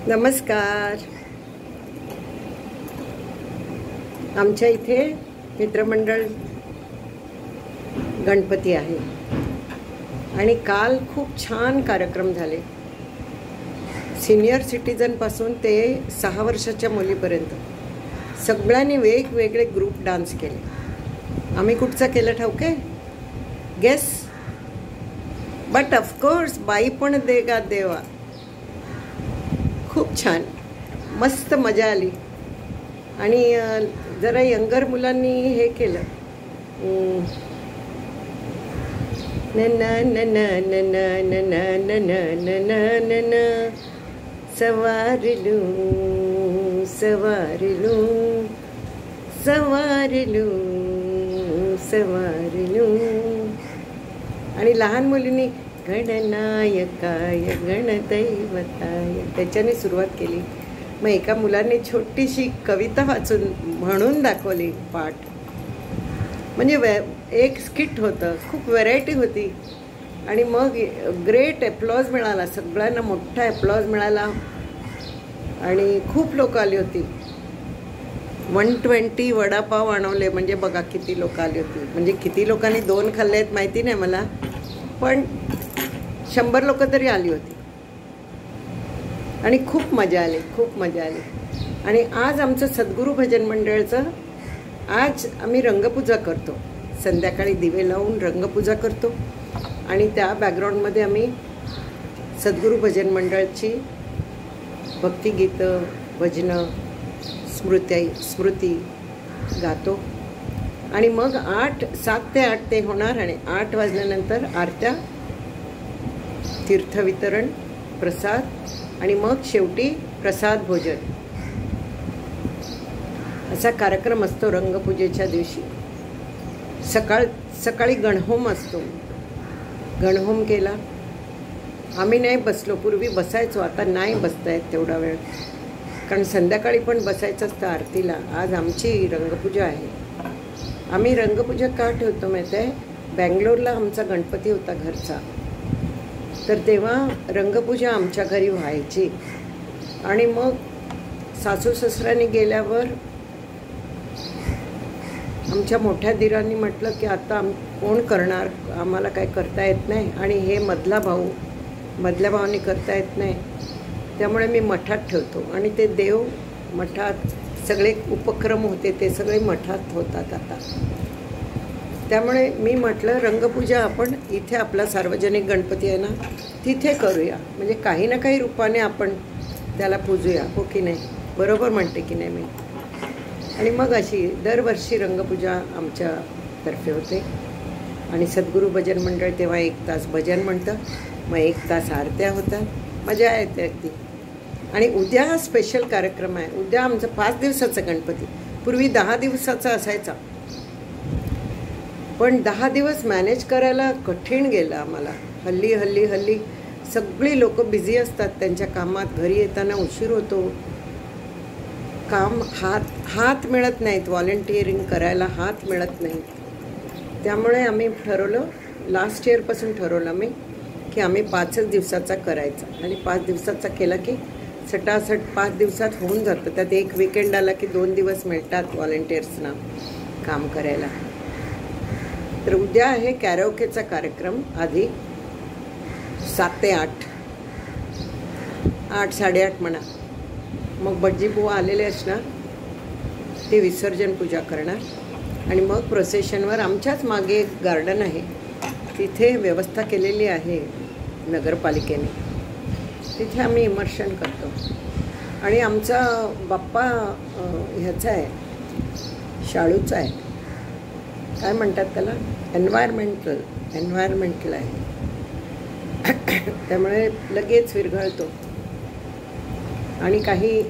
नमस्कार. आमच्या इथे मित्रमंडळ गणपती आहे आणि काल खूप छान कार्यक्रम झाले. सिनियर सिटीजनपासून ते 6 वर्षाच्या मुलीपर्यंत सगळ्यांनी वेगवेगळे ग्रुप डान्स केले. आम्ही कुठचा केलं ठाऊके? गेस. बट ऑफकोर्स बाई पण देगा देवा. खूप छान, मस्त मजा आली. आणि जरा यंगर मुलांनी हे केलं, न न न न न न न न न न न न सवारिलू सवारिलू सवारिलू सवारिलू. आणि लहान मुलींनी गणनायकाय गणदैवताय त्याच्याने सुरुवात केली. मग एका मुलाने छोटीशी कविता वाचून म्हणून दाखवली पाठ. म्हणजे एक स्किट होतं, खूप व्हरायटी होती. आणि मग ग्रेट ॲप्लॉज मिळाला, सगळ्यांना मोठा ॲप्लॉज मिळाला. आणि खूप लोक आली होती. 120 वडापाव आणवले. म्हणजे बघा किती लोक आली होती. म्हणजे किती लोकांनी 2 खाल्ले आहेत माहिती नाही मला, पण 100 लोक तरी आली होती. आणि खूप मजा आली, खूप मजा आली. आणि आज आमचं सद्गुरू भजन मंडळचं, आज आम्ही रंगपूजा करतो. संध्याकाळी दिवे लावून रंगपूजा करतो. आणि त्या बॅकग्राऊंडमध्ये आम्ही सद्गुरू भजन मंडळची भक्तिगीतं, भजनं, स्मृती गातो. आणि मग 7 ते 8 ते होणार. आणि 8 वाजल्यानंतर आरत्या, तीर्थवितरण, प्रसाद आणि मग शेवटी प्रसाद भोजन असा कार्यक्रम असतो रंगपूजेच्या दिवशी. सकाळी गणहोम असतो. गणहोम केला. आम्ही नाही बसलो, पूर्वी बसायचो, आता नाही बसता येत तेवढा वेळ, कारण संध्याकाळी पण बसायचं असतं आरतीला. आज आमची रंगपूजा आहे. आम्ही रंगपूजा का ठेवतो माहिती आहे? बँगलोरला आमचा गणपती होता घरचा, तर तेव्हा रंगपूजा आमच्या घरी व्हायची. आणि मग सासू ससऱ्याने गेल्यावर आमच्या मोठ्या दिरांनी म्हटलं की आता कोण करणार, आम्हाला काय करता येत नाही. आणि हे मधल्या भावाने करता येत नाही, त्यामुळे मी मठात ठेवतो. आणि ते देव मठात, सगळे उपक्रम होते ते सगळे मठात होतात आता. त्यामुळे मी म्हटलं रंगपूजा आपण इथे, आपला सार्वजनिक गणपती आहे ना, तिथे करूया. म्हणजे काही ना काही रूपाने आपण त्याला पूजूया, हो की नाही? बरोबर म्हणते की नाही मी? आणि मग अशी दरवर्षी रंगपूजा आमच्यातर्फे होते. आणि सद्गुरू भजन मंडळ तेव्हा 1 तास भजन म्हणतं, मग 1 तास आरत्या होतात. मजा येते अगदी. आणि उद्या स्पेशल कार्यक्रम आहे. उद्या आमचं 5 दिवसाचा गणपती. पूर्वी 10 दिवसाचा असायचा, पण 10 दिवस मॅनेज करायला कठीण गेलं आम्हाला. हल्ली सगळी लोक बिझी असतात त्यांच्या कामात. घरी येताना उशीर होतो. काम हात मिळत नाहीत, व्हॉलेंटिअरिंग करायला हात मिळत नाहीत. त्यामुळे आम्ही ठरवलं, लास्ट इयरपासून ठरवलं मी की आम्ही 5च दिवसाचा करायचा. आणि 5 दिवसाचा केला की सटासट 5 दिवसात होऊन जातं. त्यात एक विकेंड आला की 2 दिवस मिळतात व्हॉलेंटिअर्सना काम करायला. तर उद्या आहे कॅरोकेचा कार्यक्रम. आधी 7 ते 8, 8, 8:30 म्हणा. मग भटजी बुवा आलेले असणार, ते विसर्जन पूजा करणार. आणि मग प्रोसेशनवर आमच्याच मागे एक गार्डन आहे, तिथे व्यवस्था केलेली आहे नगरपालिकेने, तिथे आम्ही इमर्शन करतो. आणि आमचा बाप्पा ह्याचा आहे, शाळूचा आहे, काय म्हणतात त्याला, एन्व्हायरमेंटल आहे. त्यामुळे लगेच विरघळतो आणि काही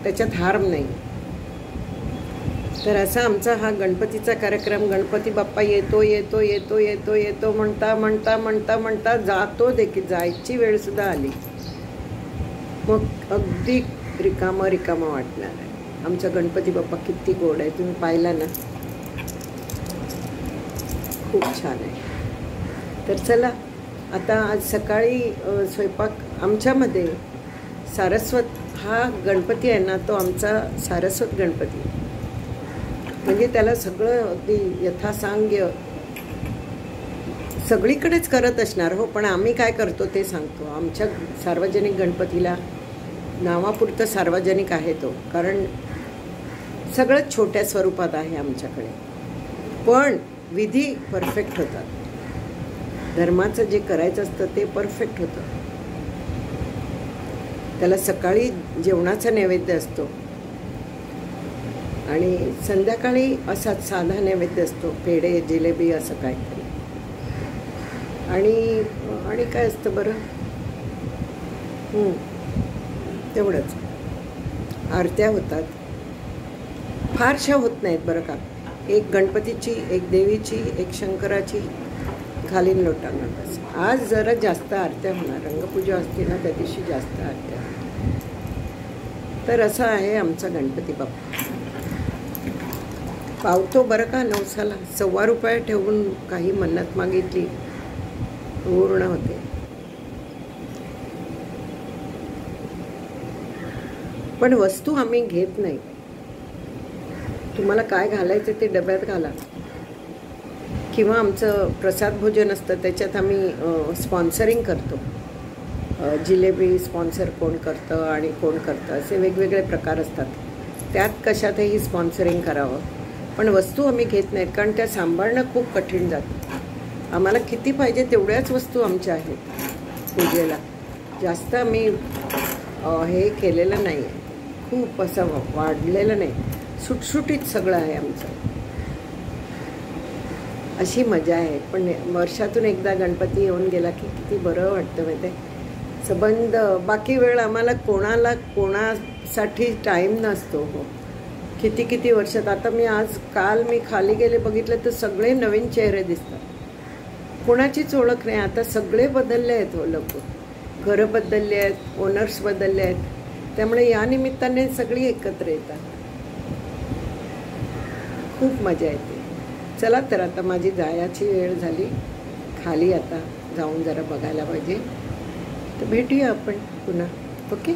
त्याच्यात हार्म नाही. तर असा आमचा हा गणपतीचा कार्यक्रम. गणपती बाप्पा येतो येतो येतो येतो येतो म्हणता म्हणता म्हणता म्हणता जातो देखील. जायची वेळसुद्धा आली. मग अगदी रिकामा वाटणार आहे. आमचा गणपती बाप्पा किती गोड आहे, तुम्ही पाहिला ना, खूप छान आहे. तर चला, आता आज सकाळी स्वयंपाक आमच्यामध्ये सारस्वत हा गणपती आहे ना, तो आमचा सारस्वत गणपती. म्हणजे त्याला सगळं अगदी यथासांग्य सगळीकडेच करत असणार हो, पण आम्ही काय करतो ते सांगतो. आमच्या सार्वजनिक गणपतीला नावापुरतं सार्वजनिक आहे तो, कारण सगळंच छोट्या स्वरूपात आहे आमच्याकडे, पण विधी परफेक्ट होतात. धर्माचं जे करायचं असतं ते परफेक्ट होतं. त्याला सकाळी जेवणाचा नैवेद्य असतो आणि संध्याकाळी असाच साधा नैवेद्य असतो, पेढे जिलेबी असं काहीतरी. आणि काय असतं बरं, तेवढंच. आरत्या होतात, फारशा होत नाहीत बरं का. एक गणपतीची, एक देवीची, एक शंकराची, घालीन लोटांना बस. आज जरा जास्त आरत्या होणार, रंगपूजा असते ना त्या दिवशी जास्त आरत्या. तर असं आहे आमचा गणपती बाप्पा. पावतो बरं का नवसाला. ₹1.25 ठेवून काही मन्नत मागितली पूर्ण होते. पण वस्तू आम्ही घेत नाही. तुम्हाला काय घालायचं ते डब्यात घाला, किंवा आमचं प्रसाद भोजन असतं त्याच्यात आम्ही स्पॉन्सरिंग करतो. जिलेबी स्पॉन्सर कोण करतं आणि कोण करतं, असे वेगवेगळे प्रकार असतात. त्यात कशातही स्पॉन्सरिंग करावं, पण वस्तू आम्ही घेत नाहीत, कारण त्या सांभाळणं खूप कठीण जातं. आम्हाला किती पाहिजे तेवढ्याच वस्तू आमच्या आहेत पूजेला. जास्त आम्ही हे केलेलं नाही आहे, खूप असं वाढलेलं नाही, सुटसुटीत सगळं आहे आमचं. अशी मजा आहे. पण वर्षातून एकदा गणपती येऊन गेला की किती बरं वाटतं माहिती आहे. संबंध बाकी वेळ आम्हाला कोणासाठी टाईम नसतो हो. किती वर्षात. आता काल मी खाली गेले बघितलं तर सगळे नवीन चेहरे दिसतात. कोणाचीच ओळख नाही. आता सगळे बदलले आहेत हो लोक. घरं बदलले आहेत, ओनर्स बदलले आहेत. त्यामुळे या निमित्ताने सगळी एकत्र येतात. खूप मजा येते. चला तर आता माझी जायची वेळ झाली खाली. आता जाऊन जरा बघायला पाहिजे. तर भेटूया आपण पुन्हा. ओके.